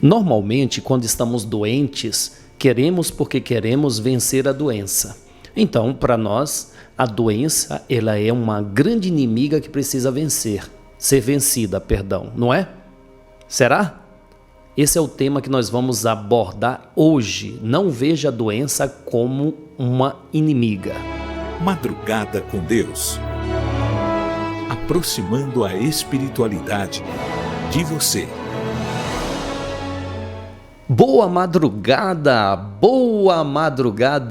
Normalmente, quando estamos doentes, queremos porque queremos vencer a doença. Então, para nós, a doença ela é uma grande inimiga que precisa ser vencida, perdão, não é? Será? Esse é o tema que nós vamos abordar hoje. Não veja a doença como uma inimiga. Madrugada com Deus. Aproximando a espiritualidade de você. Boa madrugada,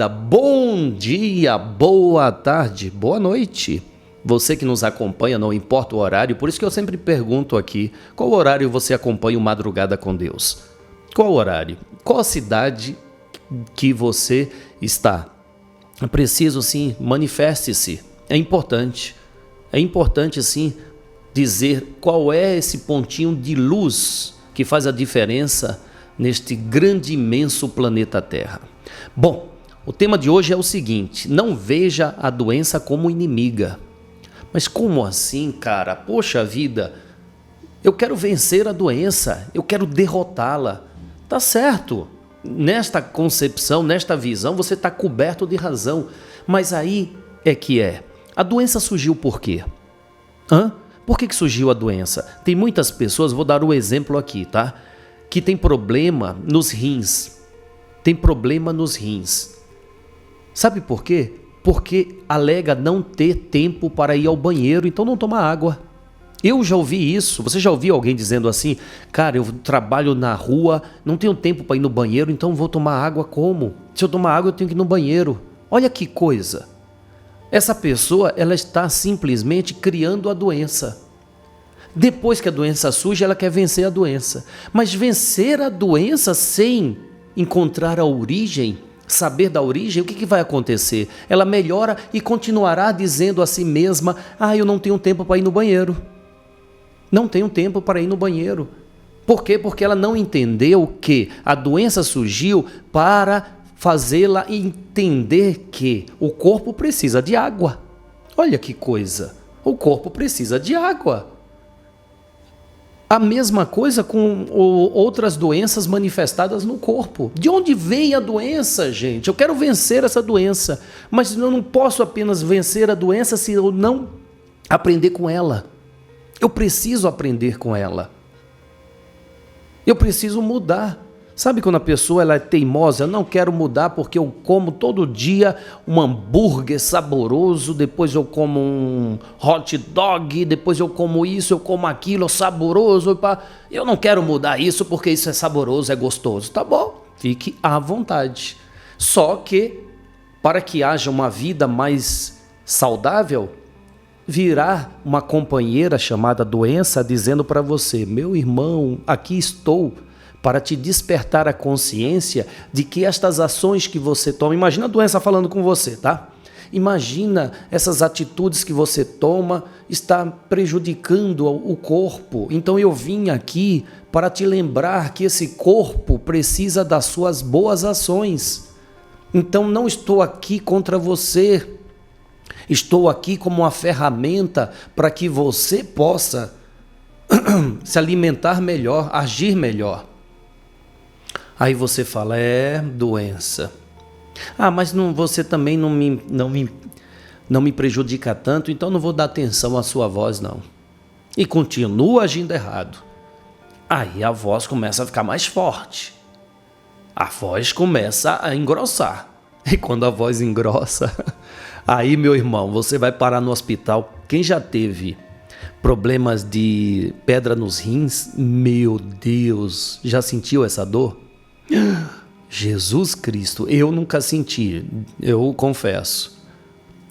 bom dia, boa tarde, boa noite. Você que nos acompanha, não importa o horário, por isso que eu sempre pergunto aqui, qual horário você acompanha o Madrugada com Deus? Qual horário? Qual a cidade que você está? É preciso sim, manifeste-se. É importante sim dizer qual é esse pontinho de luz que faz a diferença neste grande, imenso planeta Terra. Bom, o tema de hoje é o seguinte: não veja a doença como inimiga. Mas como assim, cara? Poxa vida, eu quero vencer a doença, eu quero derrotá-la. Tá certo, nesta concepção, nesta visão, você está coberto de razão. Mas aí é que a doença surgiu por quê? Por que surgiu a doença? Tem muitas pessoas, vou dar um exemplo aqui, tá? Que tem problema nos rins. Sabe por quê? Porque alega não ter tempo para ir ao banheiro, então não toma água. Eu já ouvi isso. Você já ouviu alguém dizendo assim: cara, eu trabalho na rua, não tenho tempo para ir no banheiro, então vou tomar água como? Se eu tomar água eu tenho que ir no banheiro. Olha que coisa. Essa pessoa, ela está simplesmente criando a doença. Depois que a doença surge, ela quer vencer a doença. Mas vencer a doença sem encontrar a origem, saber da origem, o que vai acontecer? Ela melhora e continuará dizendo a si mesma: eu não tenho tempo para ir no banheiro. Não tenho tempo para ir no banheiro. Por quê? Porque ela não entendeu que a doença surgiu para fazê-la entender que o corpo precisa de água. Olha que coisa. O corpo precisa de água. A mesma coisa com outras doenças manifestadas no corpo. De onde vem a doença, gente? Eu quero vencer essa doença, mas eu não posso apenas vencer a doença se eu não aprender com ela. Eu preciso aprender com ela. Eu preciso mudar. Sabe quando a pessoa ela é teimosa? Eu não quero mudar porque eu como todo dia um hambúrguer saboroso, depois eu como um hot dog, depois eu como isso, eu como aquilo, saboroso. Eu não quero mudar isso porque isso é saboroso, é gostoso. Tá bom, fique à vontade. Só que para que haja uma vida mais saudável, virá uma companheira chamada doença dizendo para você: meu irmão, aqui estou para te despertar a consciência de que estas ações que você toma, imagina a doença falando com você, tá? Imagina essas atitudes que você toma está prejudicando o corpo. Então eu vim aqui para te lembrar que esse corpo precisa das suas boas ações. Então não estou aqui contra você. Estou aqui como uma ferramenta para que você possa se alimentar melhor, agir melhor. Aí você fala: doença. Mas você também não me prejudica tanto, então não vou dar atenção à sua voz, não. E continua agindo errado. Aí a voz começa a ficar mais forte. A voz começa a engrossar. E quando a voz engrossa, aí, meu irmão, você vai parar no hospital. Quem já teve problemas de pedra nos rins, meu Deus, já sentiu essa dor? Jesus Cristo, eu nunca senti, eu confesso.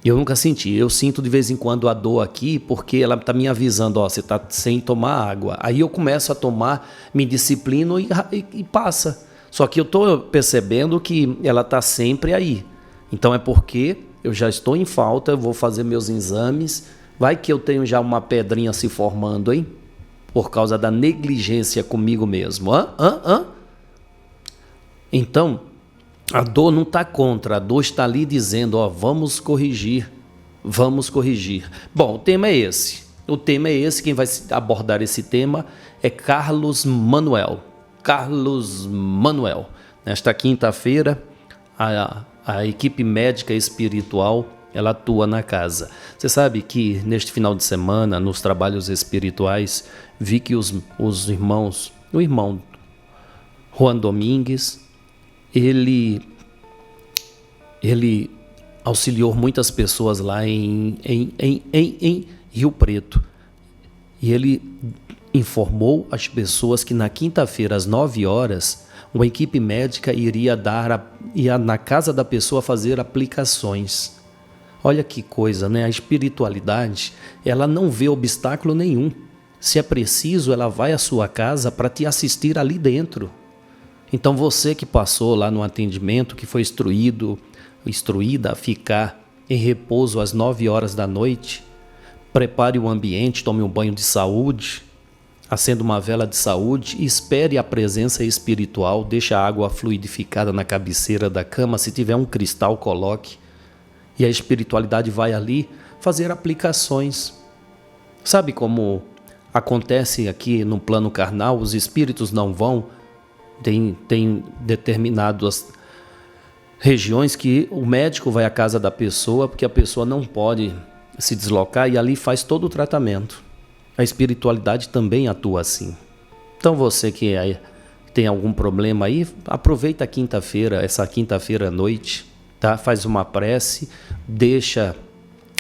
Eu nunca senti, eu sinto de vez em quando a dor aqui, porque ela está me avisando: você está sem tomar água. Aí eu começo a tomar, me disciplino e passa. Só que eu estou percebendo que ela está sempre aí. Então é porque eu já estou em falta, eu vou fazer meus exames. Vai que eu tenho já uma pedrinha se formando, hein? Por causa da negligência comigo mesmo. Então, a dor não está contra, a dor está ali dizendo: vamos corrigir. Bom, o tema é esse. Quem vai abordar esse tema é Carlos Manuel. Carlos Manuel. Nesta quinta-feira, a equipe médica espiritual, ela atua na casa. Você sabe que neste final de semana, nos trabalhos espirituais, vi que os irmãos, o irmão Juan Domingues, ele auxiliou muitas pessoas lá em Rio Preto. E ele informou as pessoas que na quinta-feira, às 9 horas, uma equipe médica ia na casa da pessoa fazer aplicações. Olha que coisa, né? A espiritualidade, ela não vê obstáculo nenhum. Se é preciso, ela vai à sua casa para te assistir ali dentro. Então você que passou lá no atendimento, que foi instruída a ficar em repouso às 9 horas da noite, prepare o ambiente, tome um banho de saúde, acenda uma vela de saúde e espere a presença espiritual, deixe a água fluidificada na cabeceira da cama, se tiver um cristal, coloque. E a espiritualidade vai ali fazer aplicações. Sabe como acontece aqui no plano carnal? Os espíritos não vão, tem determinadas regiões que o médico vai à casa da pessoa porque a pessoa não pode se deslocar e ali faz todo o tratamento. A espiritualidade também atua assim. Então você que tem algum problema aí, aproveita a quinta-feira, essa quinta-feira à noite, tá? Faz uma prece, deixa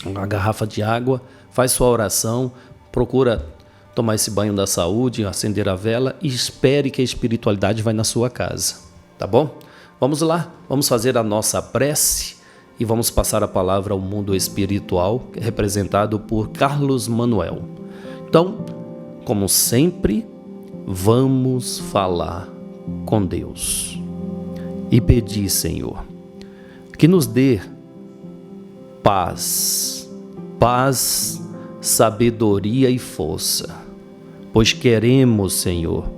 uma garrafa de água, faz sua oração, procura tomar esse banho da saúde, acender a vela e espere que a espiritualidade vai na sua casa, tá bom? Vamos lá, vamos fazer a nossa prece e vamos passar a palavra ao mundo espiritual, representado por Carlos Manuel. Então, como sempre, vamos falar com Deus e pedir, Senhor, que nos dê paz, sabedoria e força, pois queremos, Senhor,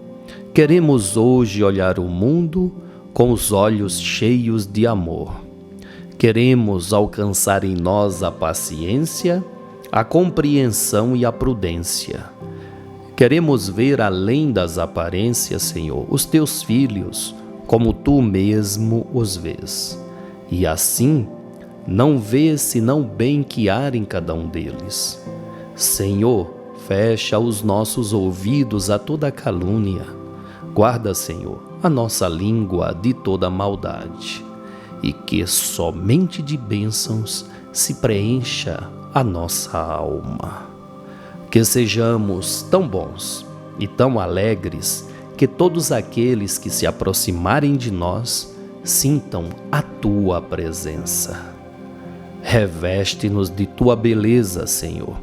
queremos hoje olhar o mundo com os olhos cheios de amor. Queremos alcançar em nós a paciência, a compreensão e a prudência. Queremos ver além das aparências, Senhor, os teus filhos, como tu mesmo os vês. E assim, não vês senão o bem que há em cada um deles. Senhor, fecha os nossos ouvidos a toda calúnia. Guarda, Senhor, a nossa língua de toda maldade. E que somente de bênçãos se preencha a nossa alma. Que sejamos tão bons e tão alegres que todos aqueles que se aproximarem de nós sintam a tua presença. Reveste-nos de tua beleza, Senhor,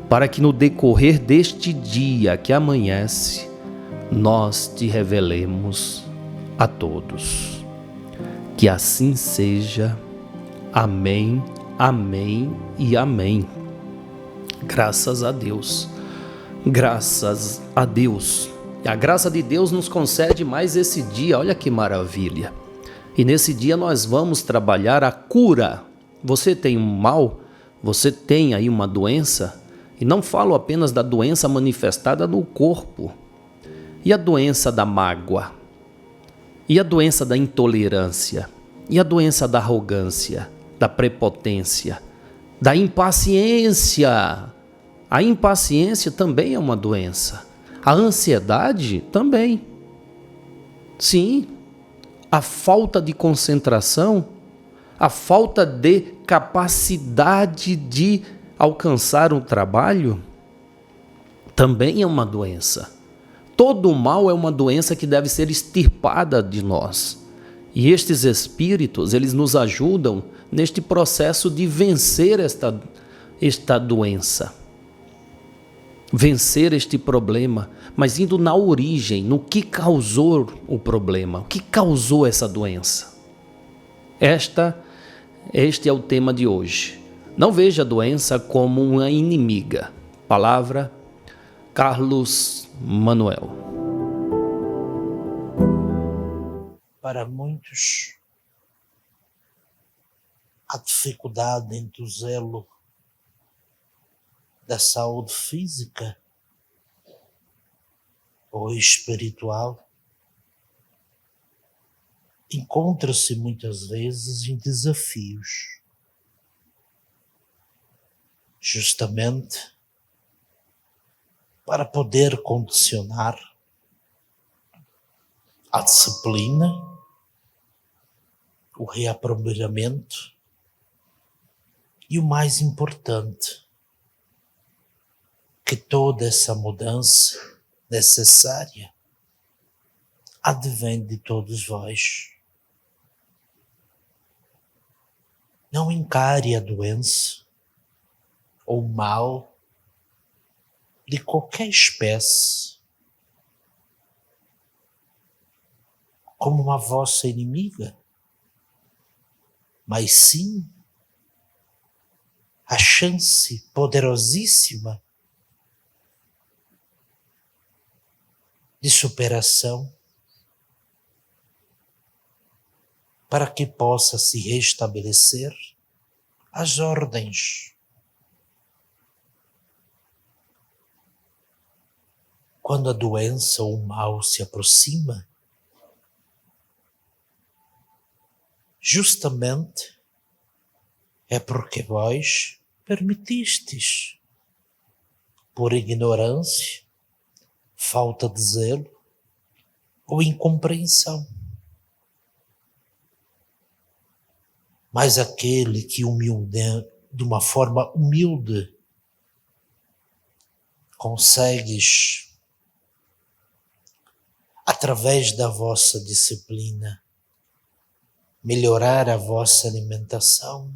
para que no decorrer deste dia que amanhece, nós te revelemos a todos. Que assim seja. Amém, amém e amém. Graças a Deus. Graças a Deus. E a graça de Deus nos concede mais esse dia. Olha que maravilha. E nesse dia nós vamos trabalhar a cura. Você tem um mal? Você tem aí uma doença? E não falo apenas da doença manifestada no corpo. E a doença da mágoa? E a doença da intolerância? E a doença da arrogância, da prepotência, da impaciência? A impaciência também é uma doença. A ansiedade também. Sim, a falta de concentração, a falta de capacidade de alcançar um trabalho também é uma doença. Todo mal é uma doença que deve ser extirpada de nós. E estes espíritos, eles nos ajudam neste processo de vencer esta doença. Vencer este problema, mas indo na origem, no que causou o problema, o que causou essa doença. Este é o tema de hoje. Não veja a doença como uma inimiga. Palavra Carlos Manuel. Para muitos, há dificuldade entre o zelo da saúde física ou espiritual encontra-se muitas vezes em desafios, justamente para poder condicionar a disciplina, o reaprimoramento e o mais importante, que toda essa mudança necessária advém de todos vós. Não encare a doença ou o mal de qualquer espécie como uma vossa inimiga, mas sim a chance poderosíssima de superação para que possa se restabelecer as ordens. Quando a doença ou o mal se aproxima, justamente é porque vós permitistes, por ignorância, falta de zelo ou incompreensão. Mas aquele que de uma forma humilde consegues, através da vossa disciplina, melhorar a vossa alimentação,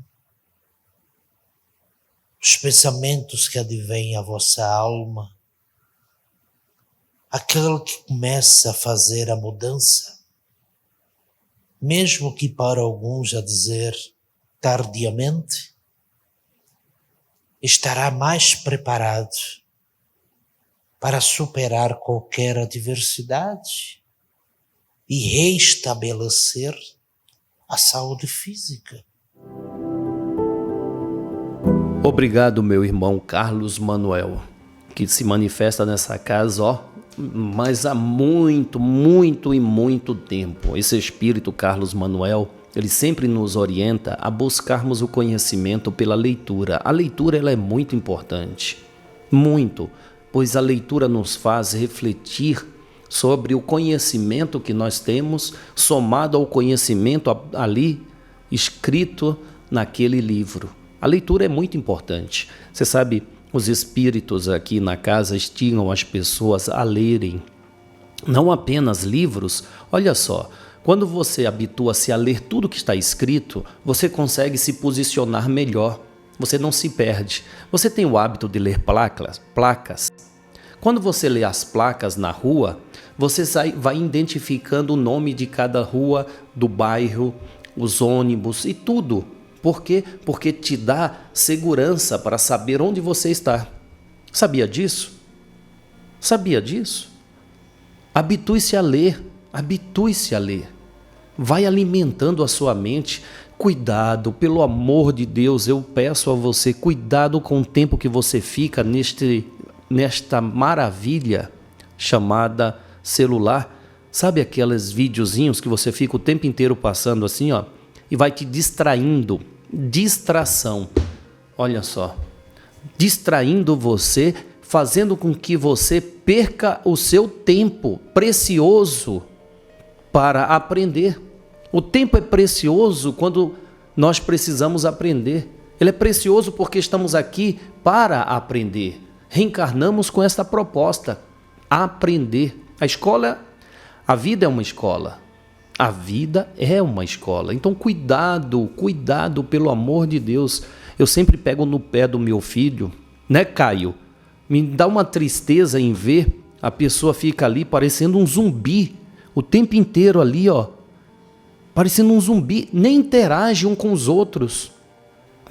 os pensamentos que advêm à vossa alma, aquele que começa a fazer a mudança, mesmo que para alguns a dizer tardiamente, estará mais preparado para superar qualquer adversidade e reestabelecer a saúde física. Obrigado, meu irmão Carlos Manuel, que se manifesta nessa casa, mas há muito tempo. Esse espírito Carlos Manuel, ele sempre nos orienta a buscarmos o conhecimento pela leitura. A leitura ela é muito importante, pois a leitura nos faz refletir sobre o conhecimento que nós temos, somado ao conhecimento ali escrito naquele livro. A leitura é muito importante. Você sabe, os espíritos aqui na casa instigam as pessoas a lerem não apenas livros. Olha só, quando você habitua-se a ler tudo que está escrito, você consegue se posicionar melhor, você não se perde. Você tem o hábito de ler placas. Quando você lê as placas na rua, você vai identificando o nome de cada rua, do bairro, os ônibus e tudo. Por quê? Porque te dá segurança para saber onde você está. Sabia disso? Habitue-se a ler, Vai alimentando a sua mente. Cuidado, pelo amor de Deus, eu peço a você, cuidado com o tempo que você fica nesta maravilha chamada celular. Sabe aqueles videozinhos que você fica o tempo inteiro passando assim, e vai te distraindo. Distração. Olha só. Distraindo você, fazendo com que você perca o seu tempo precioso para aprender. O tempo é precioso quando nós precisamos aprender. Ele é precioso porque estamos aqui para aprender. Reencarnamos com esta proposta: aprender. A vida é uma escola. A vida é uma escola. Então cuidado, pelo amor de Deus. Eu sempre pego no pé do meu filho, né, Caio? Me dá uma tristeza em ver a pessoa fica ali parecendo um zumbi, o tempo inteiro ali, parecendo um zumbi, nem interage um com os outros,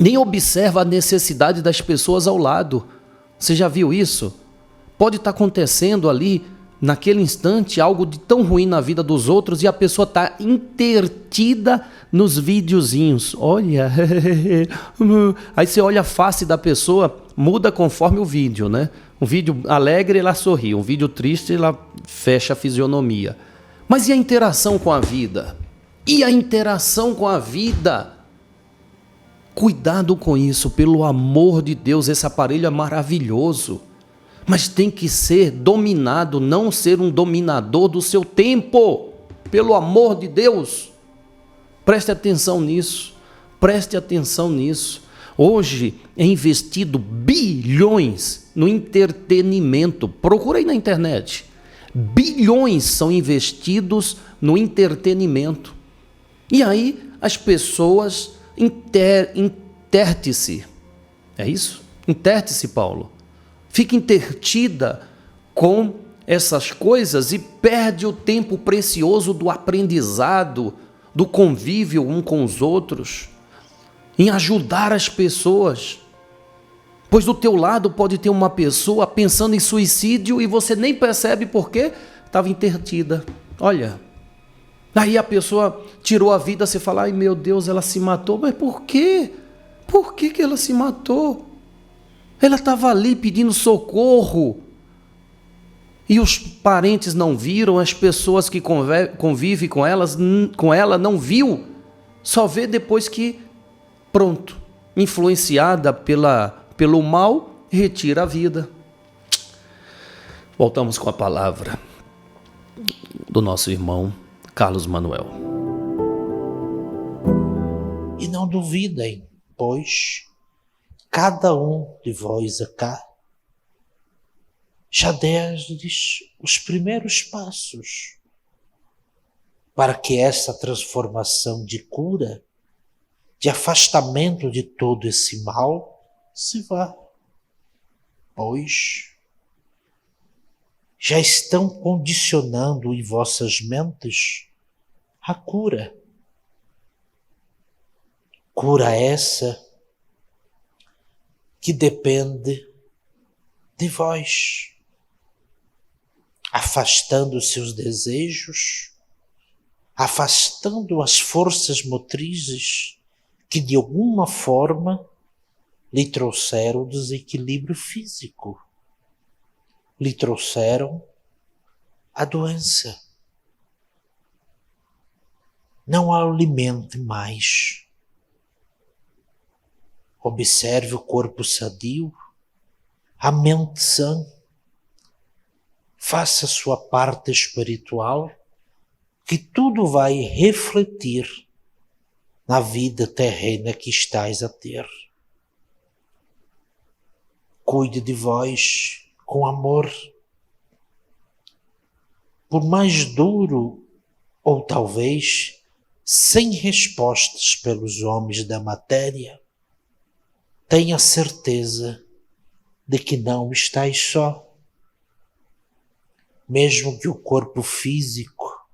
nem observa a necessidade das pessoas ao lado. Você já viu isso? Pode estar acontecendo ali, naquele instante, algo de tão ruim na vida dos outros e a pessoa está intertida nos videozinhos. Olha, aí você olha a face da pessoa, muda conforme o vídeo, né? Um vídeo alegre, ela sorri. Um vídeo triste, ela fecha a fisionomia. Mas e a interação com a vida? E a interação com a vida. Cuidado com isso, pelo amor de Deus, esse aparelho é maravilhoso. Mas tem que ser dominado, não ser um dominador do seu tempo. Pelo amor de Deus. Preste atenção nisso. Preste atenção nisso. Hoje é investido bilhões no entretenimento. Procura aí na internet. Bilhões são investidos no entretenimento. E aí as pessoas interte-se. É isso? Interte-se, Paulo. Fica intertida com essas coisas e perde o tempo precioso do aprendizado, do convívio um com os outros, em ajudar as pessoas. Pois do teu lado pode ter uma pessoa pensando em suicídio e você nem percebe por quê? Estava intertida. Olha, aí a pessoa tirou a vida, você fala, ai meu Deus, ela se matou. Mas por quê? Por que ela se matou? Ela estava ali pedindo socorro. E os parentes não viram, as pessoas que convivem com ela não viu. Só vê depois que, pronto, influenciada pelo mal, retira a vida. Voltamos com a palavra do nosso irmão Carlos Manuel. E não duvidem, pois cada um de vós acá já destes os primeiros passos para que essa transformação de cura, de afastamento de todo esse mal, se vá. Pois já estão condicionando em vossas mentes a cura. Cura essa que depende de vós, afastando os seus desejos, afastando as forças motrizes que de alguma forma lhe trouxeram o desequilíbrio físico, lhe trouxeram a doença. Não a alimente mais. Observe o corpo sadio, a mente sã. Faça a sua parte espiritual, que tudo vai refletir na vida terrena que estais a ter. Cuide de vós com amor. Por mais duro, ou talvez sem respostas pelos homens da matéria, tenha certeza de que não estáis só. Mesmo que o corpo físico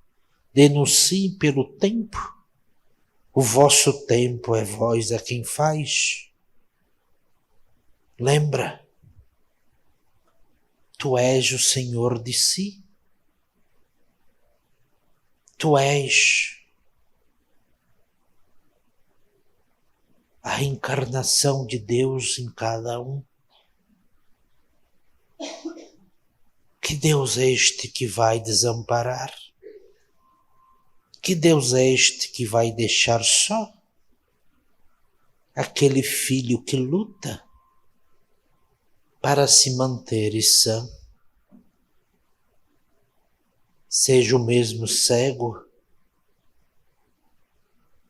denuncie pelo tempo, o vosso tempo é vós a quem faz. Lembra, tu és o Senhor de si. Tu és a reencarnação de Deus em cada um. Que Deus é este que vai desamparar? Que Deus é este que vai deixar só aquele filho que luta para se manter sã? Seja o mesmo cego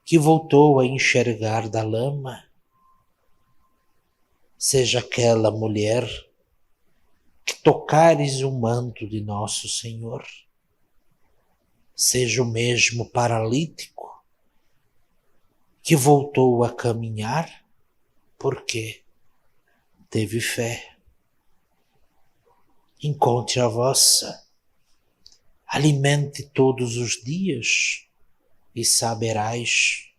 que voltou a enxergar da lama, seja aquela mulher que tocares o manto de nosso Senhor, seja o mesmo paralítico que voltou a caminhar porque teve fé. Encontre a vossa, alimente todos os dias e saberás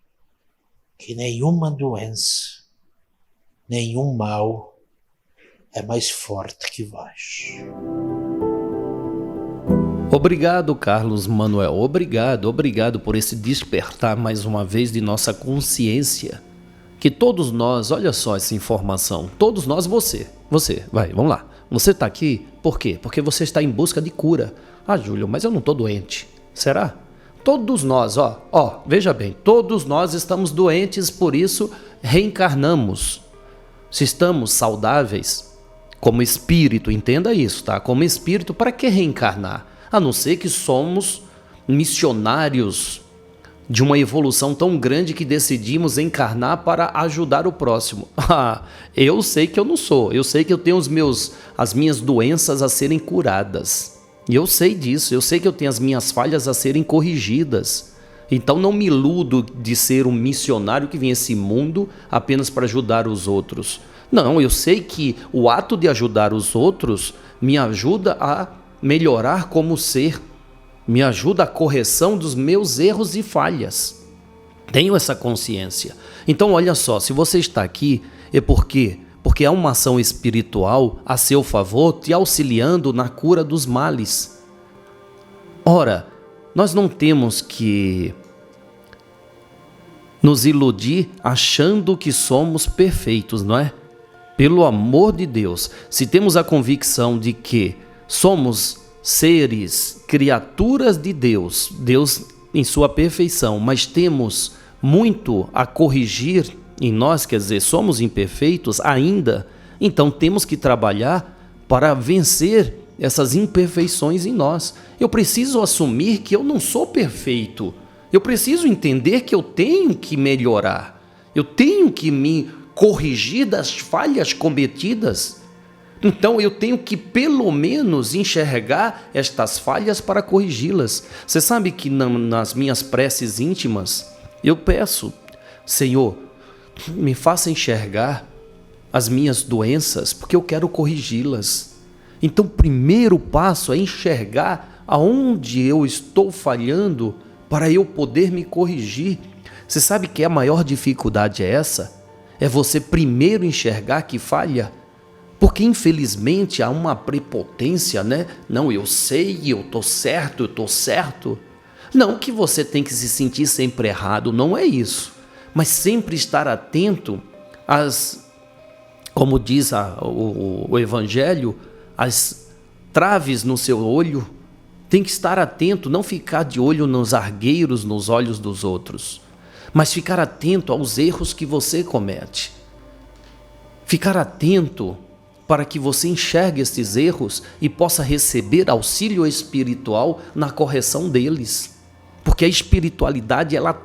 que nenhuma doença, nenhum mal é mais forte que vós. Obrigado, Carlos Manuel. Obrigado por esse despertar mais uma vez de nossa consciência. Que todos nós, olha só essa informação, todos nós, você, vamos lá. Você está aqui, por quê? Porque você está em busca de cura. Ah, Júlio, mas eu não estou doente. Será? Todos nós, veja bem, todos nós estamos doentes, por isso reencarnamos. Se estamos saudáveis, como espírito, entenda isso, tá? Como espírito, para que reencarnar? A não ser que somos missionários de uma evolução tão grande que decidimos encarnar para ajudar o próximo. Eu sei que eu não sou, eu sei que eu tenho as minhas doenças a serem curadas. E eu sei disso, eu sei que eu tenho as minhas falhas a serem corrigidas. Então não me iludo de ser um missionário que vem a esse mundo apenas para ajudar os outros. Não, eu sei que o ato de ajudar os outros me ajuda a melhorar como ser, me ajuda a correção dos meus erros e falhas. Tenho essa consciência. Então olha só, se você está aqui é porque há uma ação espiritual a seu favor te auxiliando na cura dos males. Ora, nós não temos que nos iludir achando que somos perfeitos, não é? Pelo amor de Deus, se temos a convicção de que somos seres, criaturas de Deus, Deus em sua perfeição, mas temos muito a corrigir em nós, quer dizer, somos imperfeitos ainda, então temos que trabalhar para vencer essas imperfeições em nós. Eu preciso assumir que eu não sou perfeito, eu preciso entender que eu tenho que melhorar, eu tenho que me corrigir das falhas cometidas. Então eu tenho que pelo menos enxergar estas falhas para corrigi-las. Você sabe que nas minhas preces íntimas eu peço: Senhor, me faça enxergar as minhas doenças, porque eu quero corrigi-las. Então o primeiro passo é enxergar aonde eu estou falhando para eu poder me corrigir. Você sabe que a maior dificuldade é essa? É você primeiro enxergar que falha. Porque infelizmente há uma prepotência, né? Não, eu sei, eu estou certo. Não que você tem que se sentir sempre errado, não é isso. Mas sempre estar atento como diz o Evangelho, às traves no seu olho. Tem que estar atento, não ficar de olho nos argueiros, nos olhos dos outros, mas ficar atento aos erros que você comete. Ficar atento para que você enxergue esses erros e possa receber auxílio espiritual na correção deles. Porque a espiritualidade, ela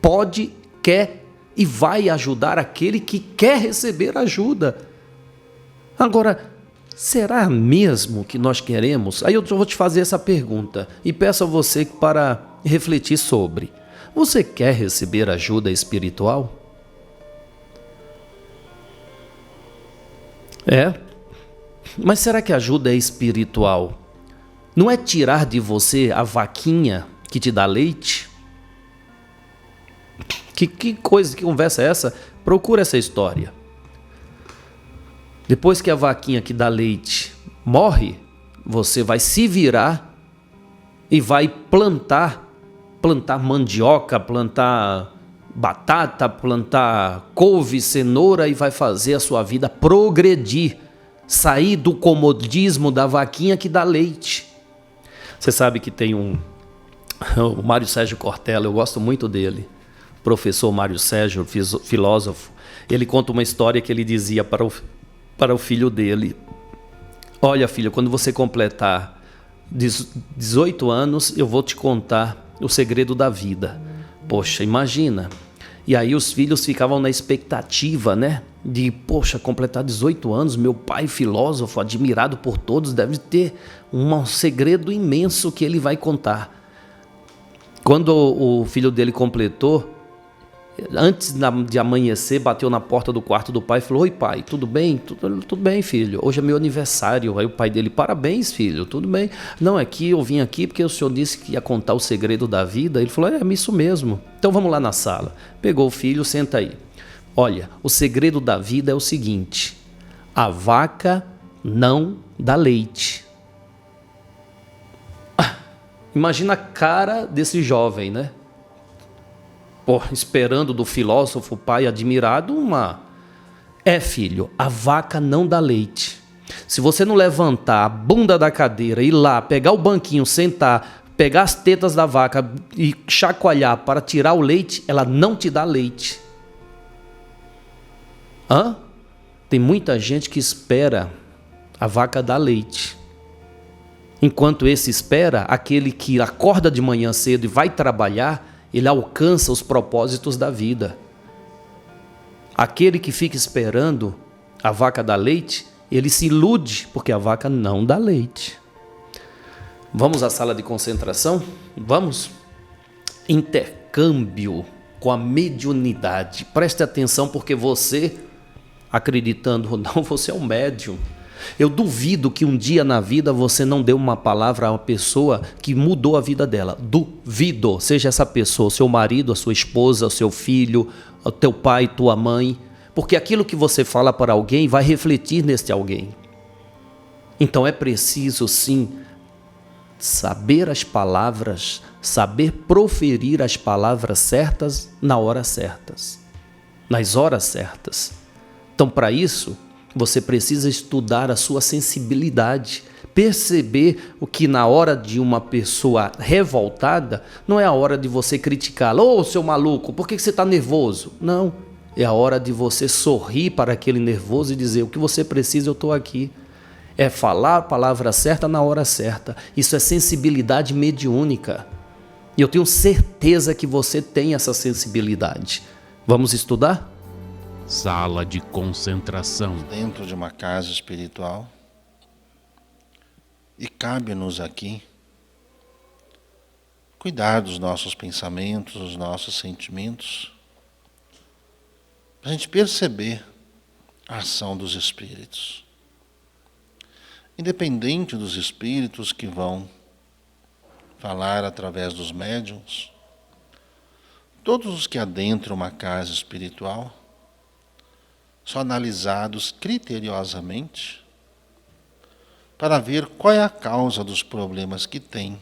pode, quer e vai ajudar aquele que quer receber ajuda. Agora, será mesmo que nós queremos? Aí eu vou te fazer essa pergunta e peço a você para refletir sobre. Você quer receber ajuda espiritual? Mas será que a ajuda é espiritual? Não é tirar de você a vaquinha que te dá leite? Que conversa é essa? Procura essa história. Depois que a vaquinha que dá leite morre, você vai se virar e vai plantar mandioca, plantar batata, plantar couve, cenoura e vai fazer a sua vida progredir, sair do comodismo da vaquinha que dá leite. Você sabe que tem o Mário Sérgio Cortella, eu gosto muito dele, professor Mário Sérgio, filósofo. Ele conta uma história que ele dizia para o filho dele: olha, filho, quando você completar 18 anos, eu vou te contar o segredo da vida. Poxa, imagina. E aí os filhos ficavam na expectativa, né? De, poxa, completar 18 anos, meu pai filósofo, admirado por todos, deve ter um segredo imenso que ele vai contar. Quando o filho dele completou, antes de amanhecer, bateu na porta do quarto do pai e falou: oi pai, tudo bem? Tudo bem, filho, hoje é meu aniversário. Aí o pai dele: parabéns, filho, tudo bem? Não, é que eu vim aqui porque o senhor disse que ia contar o segredo da vida. Ele falou: é isso mesmo, então vamos lá na sala. Pegou o filho: senta aí. Olha, o segredo da vida é o seguinte: a vaca não dá leite. Imagina a cara desse jovem, né? Esperando do filósofo pai admirado filho, a vaca não dá leite. Se você não levantar a bunda da cadeira, ir lá, pegar o banquinho, sentar, pegar as tetas da vaca e chacoalhar para tirar o leite, ela não te dá leite. Tem muita gente que espera a vaca dar leite. Enquanto esse espera, aquele que acorda de manhã cedo e vai trabalhar, ele alcança os propósitos da vida. Aquele que fica esperando a vaca dar leite, ele se ilude, porque a vaca não dá leite. Vamos à sala de concentração? Vamos? Intercâmbio com a mediunidade. Preste atenção, porque você, acreditando ou não, você é um médium. Eu duvido que um dia na vida você não deu uma palavra a uma pessoa que mudou a vida dela. Duvido. Seja essa pessoa, seu marido, a sua esposa, o seu filho, o teu pai, tua mãe. Porque aquilo que você fala para alguém vai refletir neste alguém. Então é preciso sim saber as palavras, saber proferir as palavras certas na hora certas, nas horas certas. Então, para isso, você precisa estudar a sua sensibilidade, perceber o que na hora de uma pessoa revoltada, não é a hora de você criticá-la. Ô, seu maluco, por que você está nervoso? Não, é a hora de você sorrir para aquele nervoso e dizer: o que você precisa, eu estou aqui. É falar a palavra certa na hora certa. Isso é sensibilidade mediúnica. E eu tenho certeza que você tem essa sensibilidade. Vamos estudar? Sala de concentração. Dentro de uma casa espiritual. E cabe-nos aqui cuidar dos nossos pensamentos, dos nossos sentimentos, para a gente perceber a ação dos espíritos. Independente dos espíritos que vão falar através dos médiuns, todos os que adentram uma casa espiritual são analisados criteriosamente para ver qual é a causa dos problemas que tem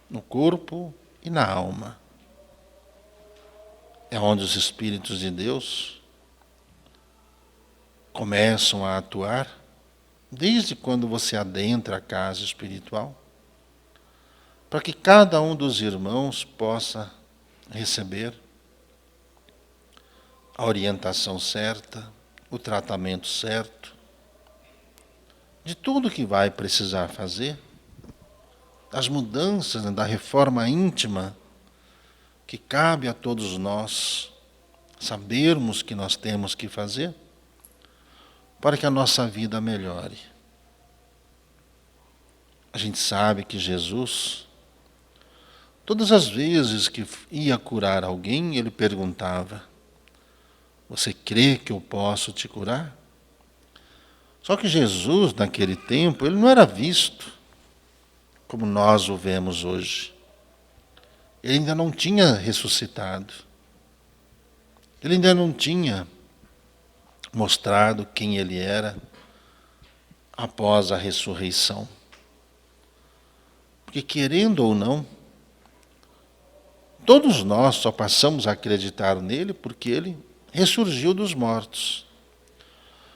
no corpo e na alma. É onde os espíritos de Deus começam a atuar. Desde quando você adentra a casa espiritual, para que cada um dos irmãos possa receber a orientação certa, o tratamento certo, de tudo que vai precisar fazer, das mudanças, da reforma íntima, que cabe a todos nós sabermos que nós temos que fazer, para que a nossa vida melhore. A gente sabe que Jesus, todas as vezes que ia curar alguém, ele perguntava: você crê que eu posso te curar? Só que Jesus, naquele tempo, ele não era visto como nós o vemos hoje. Ele ainda não tinha ressuscitado. Ele ainda não tinha mostrado quem ele era após a ressurreição. Porque, querendo ou não, todos nós só passamos a acreditar nele porque ele ressurgiu dos mortos.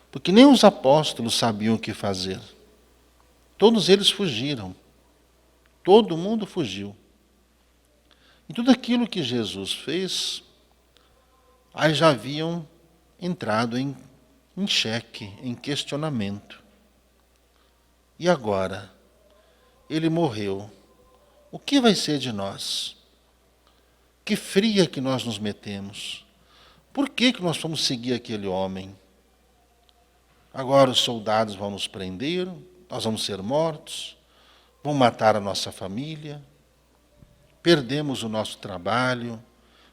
Porque nem os apóstolos sabiam o que fazer. Todos eles fugiram. Todo mundo fugiu. E tudo aquilo que Jesus fez, aí já haviam entrado em xeque, em questionamento. E agora? Ele morreu. O que vai ser de nós? Que fria que nós nos metemos. Por que nós vamos seguir aquele homem? Agora os soldados vão nos prender, nós vamos ser mortos, vão matar a nossa família, perdemos o nosso trabalho,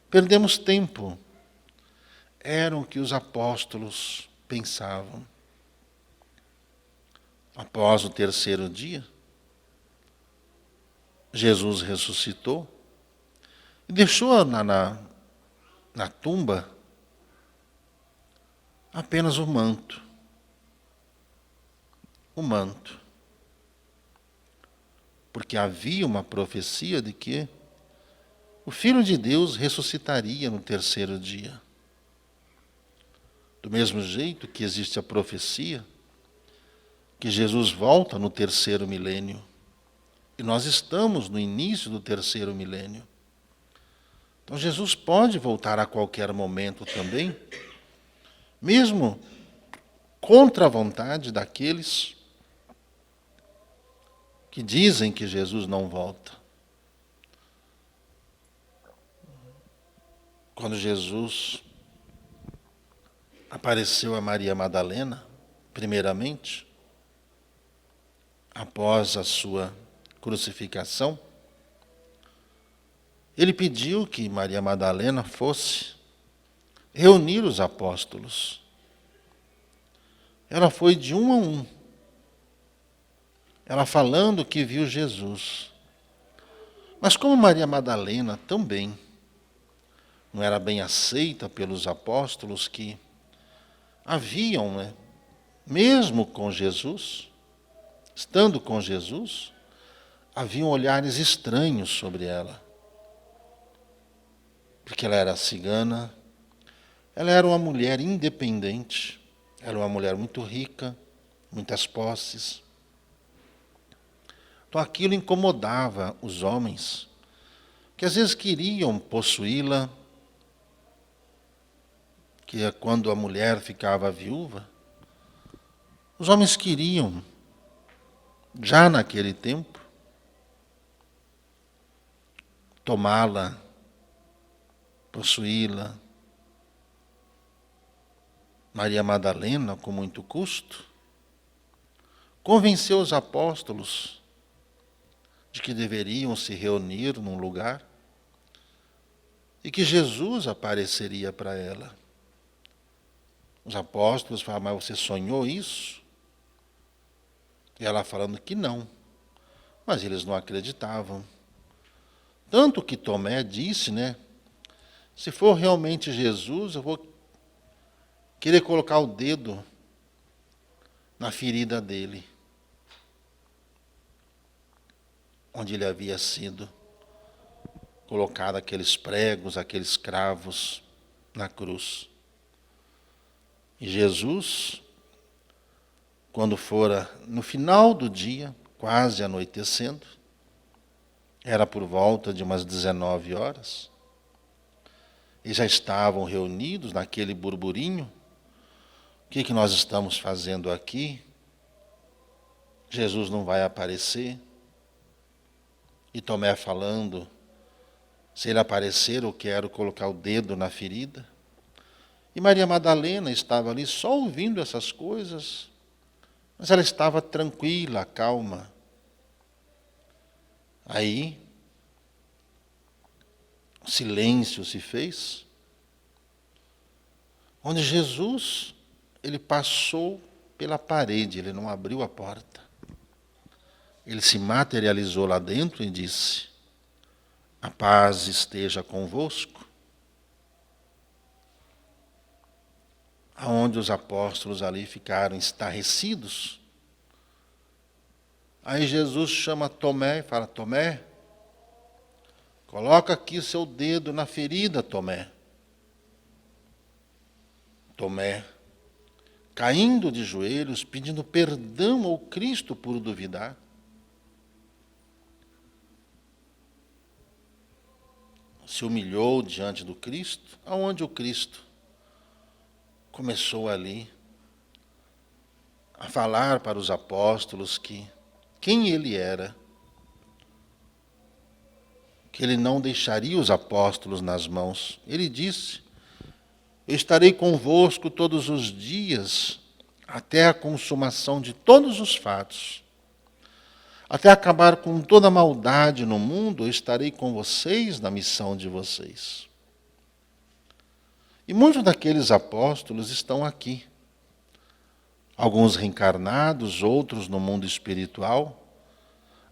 perdemos tempo. Era o que os apóstolos pensavam. Após o terceiro dia, Jesus ressuscitou e deixou na tumba apenas o manto. O manto. Porque havia uma profecia de que o Filho de Deus ressuscitaria no terceiro dia. Do mesmo jeito que existe a profecia que Jesus volta no terceiro milênio. E nós estamos no início do terceiro milênio. Então Jesus pode voltar a qualquer momento também, mesmo contra a vontade daqueles que dizem que Jesus não volta. Quando Jesus apareceu a Maria Madalena, primeiramente, após a sua crucificação, ele pediu que Maria Madalena fosse reunir os apóstolos. Ela foi de um a um, ela falando que viu Jesus. Mas como Maria Madalena também não era bem aceita pelos apóstolos que haviam, mesmo com Jesus, estando com Jesus, haviam olhares estranhos sobre ela. Porque ela era cigana, ela era uma mulher independente, era uma mulher muito rica, muitas posses. Então aquilo incomodava os homens, que às vezes queriam possuí-la, que quando a mulher ficava viúva, os homens queriam, já naquele tempo, tomá-la, possuí-la. Maria Madalena, com muito custo, convenceu os apóstolos de que deveriam se reunir num lugar e que Jesus apareceria para ela. Os apóstolos falaram, mas você sonhou isso? E ela falando que não. Mas eles não acreditavam. Tanto que Tomé disse, se for realmente Jesus, eu vou querer colocar o dedo na ferida dele, onde ele havia sido colocado aqueles pregos, aqueles cravos na cruz. E Jesus, quando fora no final do dia, quase anoitecendo, era por volta de umas 19 horas, e já estavam reunidos naquele burburinho. O que nós estamos fazendo aqui? Jesus não vai aparecer. E Tomé falando, se ele aparecer, eu quero colocar o dedo na ferida. E Maria Madalena estava ali só ouvindo essas coisas, mas ela estava tranquila, calma. Aí, silêncio se fez, onde Jesus, ele passou pela parede, ele não abriu a porta. Ele se materializou lá dentro e disse, a paz esteja convosco. Aonde os apóstolos ali ficaram estarrecidos. Aí Jesus chama Tomé e fala, Tomé, coloca aqui o seu dedo na ferida, Tomé. Tomé, caindo de joelhos, pedindo perdão ao Cristo por duvidar. Se humilhou diante do Cristo, aonde o Cristo começou ali a falar para os apóstolos quem ele era, que ele não deixaria os apóstolos nas mãos. Ele disse, eu estarei convosco todos os dias, até a consumação de todos os fatos. Até acabar com toda a maldade no mundo, eu estarei com vocês na missão de vocês. E muitos daqueles apóstolos estão aqui. Alguns reencarnados, outros no mundo espiritual,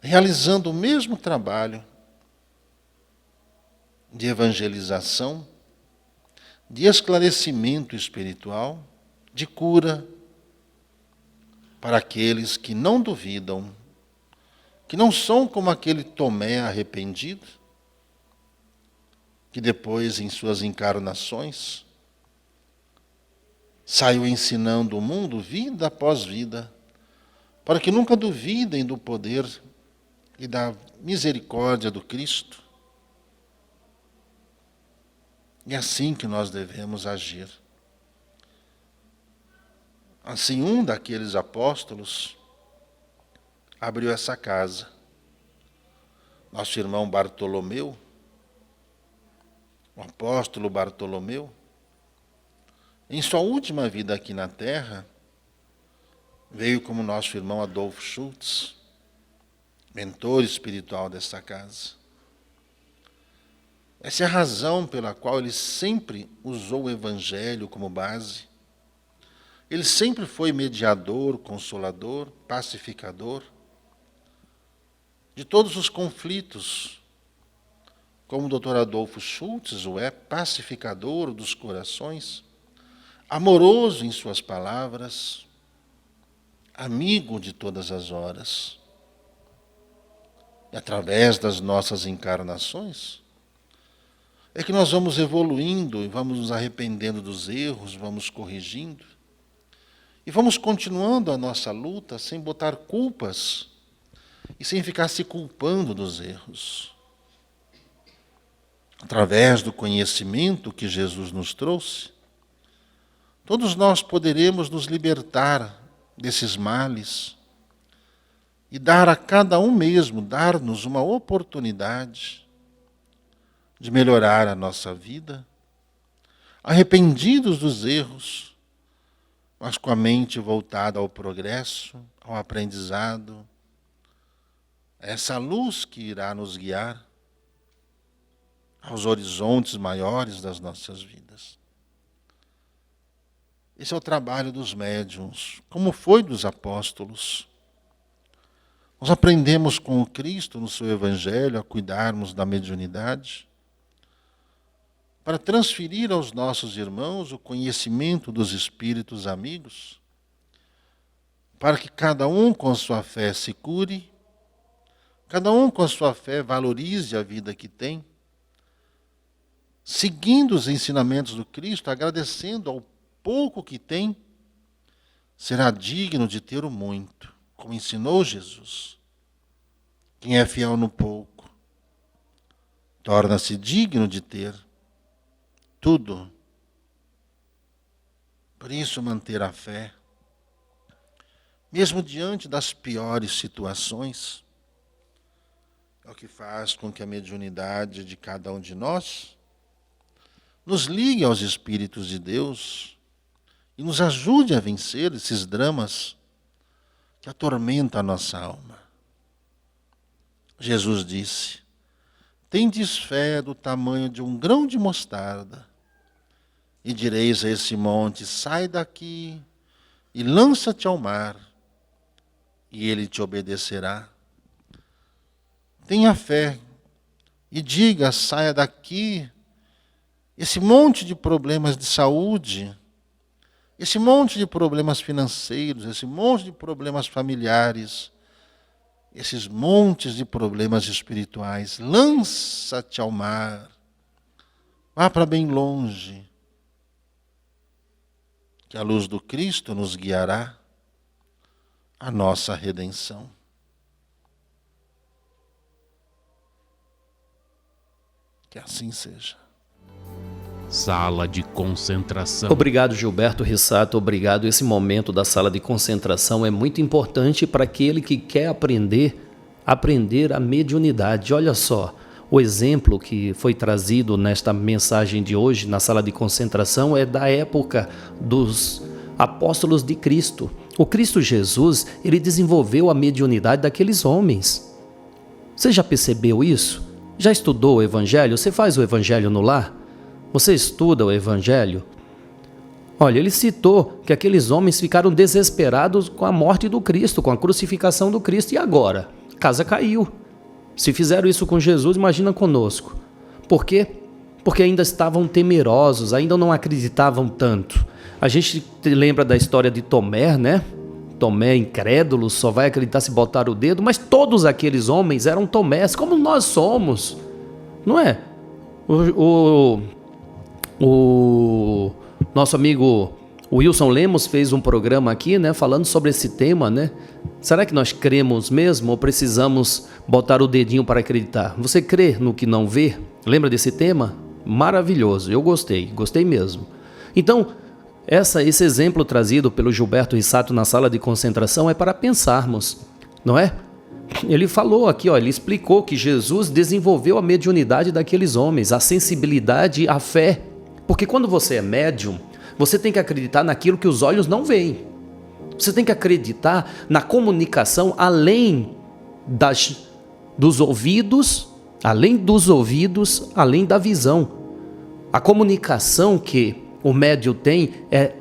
realizando o mesmo trabalho de evangelização, de esclarecimento espiritual, de cura, para aqueles que não duvidam, que não são como aquele Tomé arrependido, que depois, em suas encarnações, saiu ensinando o mundo vida após vida, para que nunca duvidem do poder e da misericórdia do Cristo. É assim que nós devemos agir. Assim, um daqueles apóstolos abriu essa casa. Nosso irmão Bartolomeu, o apóstolo Bartolomeu, em sua última vida aqui na terra, veio como nosso irmão Adolfo Schultz, mentor espiritual desta casa. Essa é a razão pela qual ele sempre usou o Evangelho como base. Ele sempre foi mediador, consolador, pacificador de todos os conflitos, como o Dr. Adolfo Schultz o é, pacificador dos corações, amoroso em suas palavras, amigo de todas as horas. E através das nossas encarnações, é que nós vamos evoluindo e vamos nos arrependendo dos erros, vamos corrigindo. E vamos continuando a nossa luta sem botar culpas e sem ficar se culpando dos erros. Através do conhecimento que Jesus nos trouxe, todos nós poderemos nos libertar desses males e dar a cada um mesmo, dar-nos uma oportunidade de melhorar a nossa vida, arrependidos dos erros, mas com a mente voltada ao progresso, ao aprendizado, essa luz que irá nos guiar aos horizontes maiores das nossas vidas. Esse é o trabalho dos médiuns, como foi dos apóstolos. Nós aprendemos com o Cristo no seu Evangelho a cuidarmos da mediunidade, para transferir aos nossos irmãos o conhecimento dos espíritos amigos, para que cada um com sua fé se cure, cada um com sua fé valorize a vida que tem, seguindo os ensinamentos do Cristo, agradecendo ao pouco que tem, será digno de ter o muito, como ensinou Jesus. Quem é fiel no pouco, torna-se digno de ter tudo. Por isso, manter a fé, mesmo diante das piores situações, é o que faz com que a mediunidade de cada um de nós nos ligue aos Espíritos de Deus e nos ajude a vencer esses dramas que atormentam a nossa alma. Jesus disse: tendes fé do tamanho de um grão de mostarda, e direis a esse monte: sai daqui e lança-te ao mar, e ele te obedecerá. Tenha fé e diga: saia daqui, esse monte de problemas de saúde, esse monte de problemas financeiros, esse monte de problemas familiares, esses montes de problemas espirituais, lança-te ao mar, vá para bem longe, que a luz do Cristo nos guiará à nossa redenção. Que assim seja. Sala de concentração. Obrigado, Gilberto Rissato, obrigado. Esse momento da sala de concentração é muito importante para aquele que quer aprender a mediunidade. Olha só, o exemplo que foi trazido nesta mensagem de hoje, na sala de concentração, é da época dos apóstolos de Cristo. O Cristo Jesus, ele desenvolveu a mediunidade daqueles homens. Você já percebeu isso? Já estudou o Evangelho? Você faz o Evangelho no lar? Você estuda o Evangelho? Olha, ele citou que aqueles homens ficaram desesperados com a morte do Cristo, com a crucificação do Cristo. E agora? A casa caiu. Se fizeram isso com Jesus, imagina conosco. Por quê? Porque ainda estavam temerosos, ainda não acreditavam tanto. A gente lembra da história de Tomé, né? Tomé incrédulo, só vai acreditar se botar o dedo, mas todos aqueles homens eram Tomés, como nós somos, não é? O nosso amigo O Wilson Lemos fez um programa aqui, né, falando sobre esse tema, né? Será que nós cremos mesmo ou precisamos botar o dedinho para acreditar? Você crê no que não vê? Lembra desse tema? Maravilhoso, eu gostei mesmo. Então, esse exemplo trazido pelo Gilberto Rissato na sala de concentração é para pensarmos, não é? Ele falou aqui, ele explicou que Jesus desenvolveu a mediunidade daqueles homens, a sensibilidade, a fé. Porque quando você é médium, você tem que acreditar naquilo que os olhos não veem. Você tem que acreditar na comunicação além dos ouvidos, além da visão. A comunicação que o médium tem é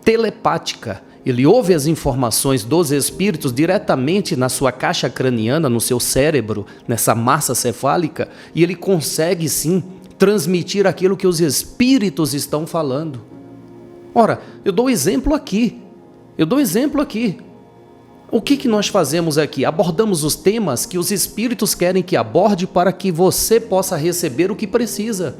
telepática. Ele ouve as informações dos espíritos diretamente na sua caixa craniana, no seu cérebro, nessa massa cefálica, e ele consegue sim transmitir aquilo que os espíritos estão falando. Ora, eu dou exemplo aqui. O que nós fazemos aqui? Abordamos os temas que os espíritos querem que aborde para que você possa receber o que precisa.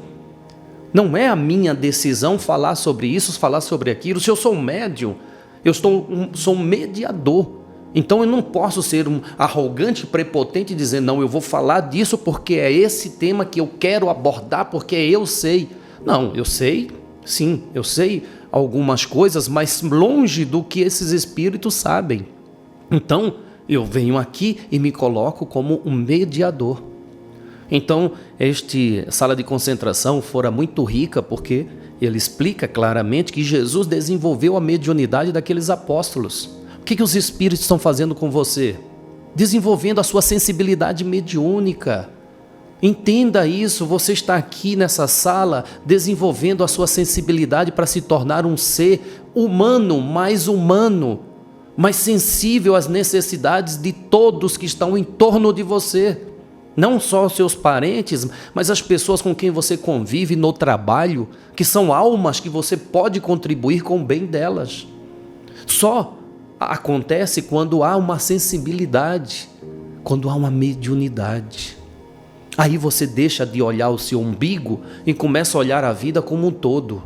Não é a minha decisão falar sobre isso, falar sobre aquilo. Se eu sou um médium, eu sou um mediador. Então eu não posso ser um arrogante, prepotente e dizer, não, eu vou falar disso porque é esse tema que eu quero abordar, porque eu sei. Não, eu sei, sim, eu sei algumas coisas, mas longe do que esses espíritos sabem. Então, eu venho aqui e me coloco como um mediador. Então, esta sala de concentração fora muito rica porque ele explica claramente que Jesus desenvolveu a mediunidade daqueles apóstolos. O que os espíritos estão fazendo com você? Desenvolvendo a sua sensibilidade mediúnica. Entenda isso, você está aqui nessa sala desenvolvendo a sua sensibilidade para se tornar um ser humano, mais sensível às necessidades de todos que estão em torno de você. Não só os seus parentes, mas as pessoas com quem você convive no trabalho, que são almas que você pode contribuir com o bem delas. Só acontece quando há uma sensibilidade, quando há uma mediunidade. Aí você deixa de olhar o seu umbigo e começa a olhar a vida como um todo.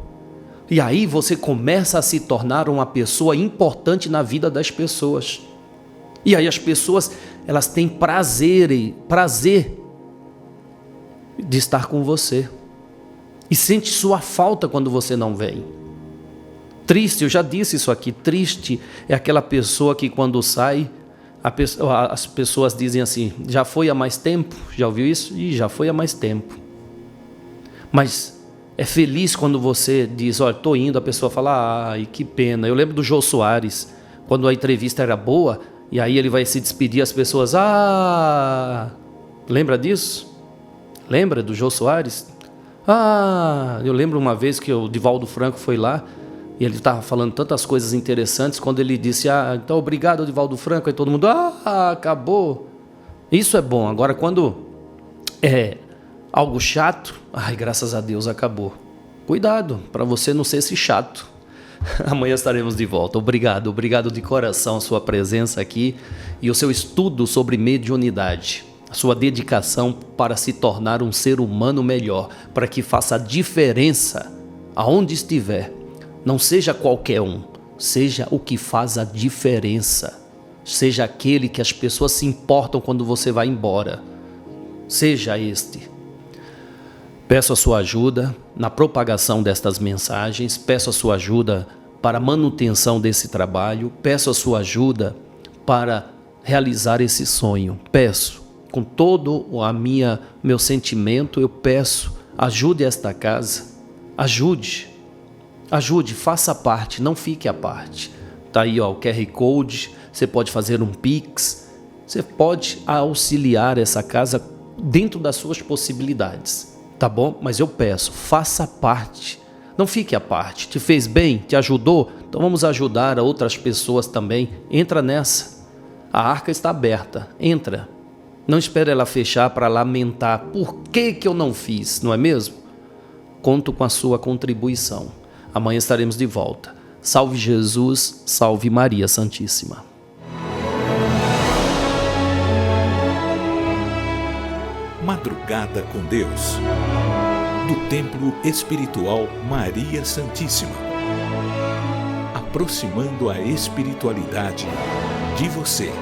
E aí você começa a se tornar uma pessoa importante na vida das pessoas. E aí as pessoas, elas têm prazer de estar com você. E sente sua falta quando você não vem. Triste, eu já disse isso aqui, triste é aquela pessoa que quando sai, as pessoas dizem assim, já foi há mais tempo? Já ouviu isso? Já foi há mais tempo. Mas é feliz quando você diz, olha, estou indo, a pessoa fala, ai, que pena. Eu lembro do Jô Soares, quando a entrevista era boa, e aí ele vai se despedir, as pessoas, lembra disso? Lembra do Jô Soares? Eu lembro uma vez que o Divaldo Franco foi lá, e ele estava falando tantas coisas interessantes, quando ele disse, então obrigado, Divaldo Franco, aí todo mundo, acabou. Isso é bom. Agora, quando é algo chato, graças a Deus acabou. Cuidado, para você não ser esse chato. Amanhã estaremos de volta. Obrigado de coração a sua presença aqui e o seu estudo sobre mediunidade, a sua dedicação para se tornar um ser humano melhor, para que faça a diferença aonde estiver. Não seja qualquer um, seja o que faz a diferença. Seja aquele que as pessoas se importam quando você vai embora. Seja este. Peço a sua ajuda na propagação destas mensagens, peço a sua ajuda para a manutenção desse trabalho, peço a sua ajuda para realizar esse sonho. Peço, com todo meu sentimento, eu peço, ajude esta casa, ajude, faça parte, não fique à parte. Está aí o QR Code, você pode fazer um Pix, você pode auxiliar essa casa dentro das suas possibilidades, tá bom? Mas eu peço, faça parte, não fique à parte. Te fez bem? Te ajudou? Então vamos ajudar a outras pessoas também. Entra nessa, a arca está aberta, entra. Não espere ela fechar para lamentar, por que eu não fiz, não é mesmo? Conto com a sua contribuição. Amanhã estaremos de volta. Salve Jesus, salve Maria Santíssima. Madrugada com Deus, do Templo Espiritual Maria Santíssima. aproximando a espiritualidade de você.